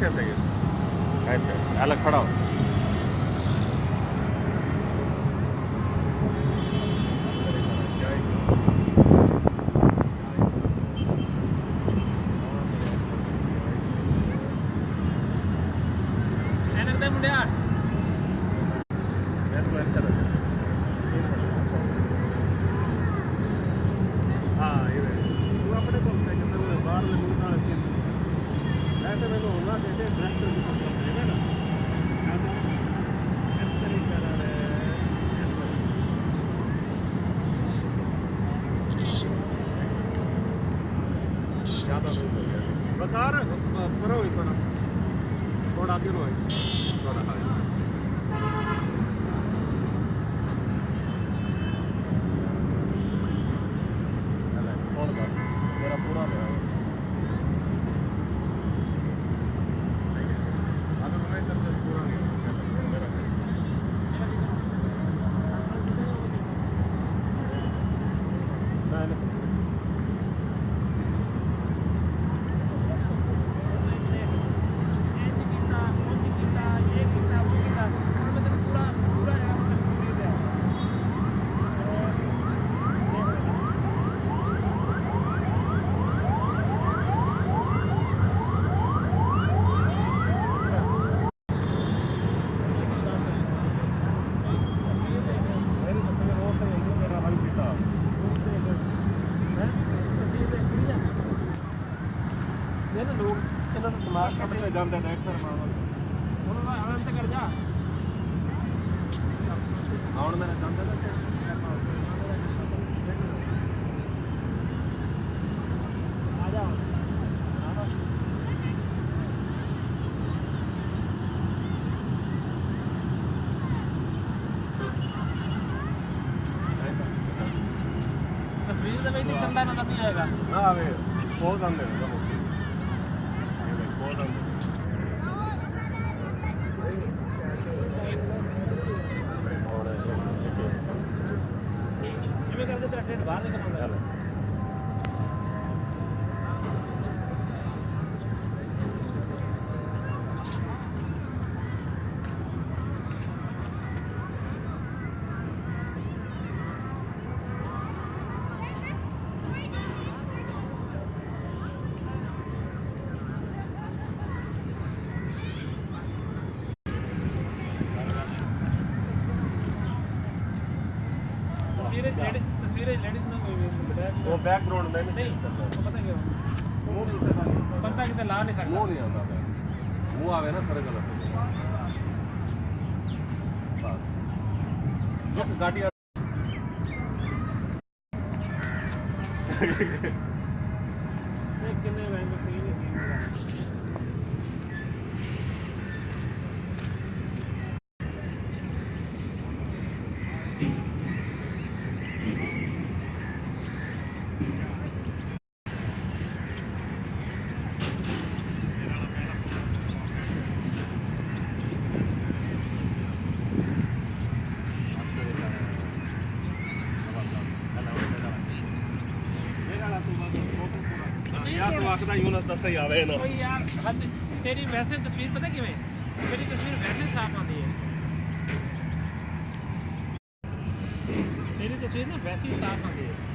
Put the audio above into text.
ਕਿੱਥੇ ਸੀਗੇ ਇੱਥੇ ਅਲੱਗ ਖੜਾ ਹੋ ਐਨਕ ਦੇ ਮੁੰਡਿਆ ਹਾਂ ਇਹ ਤੂੰ ਆਪਣੇ ਕੋਲ ਸੈਕੰਡਰ ਬਾਹਰ ਦੇ ਮੁੰਡੇ ਨਾਲ ਚੀਜ਼ ऐसे में होगा जैसे ट्रैक्टर की समझ है ना ऐसा अंतर ही करा रहे ज़्यादा दूर हो गया बकार करो ही थोड़ा फिर हो थोड़ा हाँ मेरा पूरा ਲੋਕ ਚਲੋ ਦਿਮਾਗ ਕੱਟਦੇ ਜਾਂਦੇ ਨੇ ਅਕਸਰ ਹੁਣ ਆਰਾਮ ਤੇ ਕਰ ਜਾ ਹੁਣ ਮੇਰੇ ਜਾਂਦੇ ਨੇ ਆ ਜਾ ਤਸਵੀਰ ਦੇ ਵਿੱਚ ਕੰਡਾ ਨਜ਼ਰ ਨਹੀਂ ਆਏਗਾ ਨਾ ਆਵੇ ਬਹੁਤ ਜਾਂਦੇ ਨੇ ਬਹੁਤ ਜਾਂਦੇ ਕਿਵੇਂ ਕਰਦੇ ਤੇਰਾ ਟ੍ਰੇਡ ਬਾਹਰ ਨਿਕਲ ਆਉਂਦਾ तस्वीरें लेडीज ना वो बैकग्राउंड में नहीं पता क्यों पता कितने ला नहीं सकता मुंह नहीं आता मुंह आवे ना खरे गलत बस गाड़ी कितने बैंक सीन यार तू आखदा यूनस दस ही आवे ना ओए यार हद तेरी वैसे तस्वीर पता किवें तेरी तस्वीर वैसे साफ आती है तेरी तस्वीर ना वैसे ही साफ आती है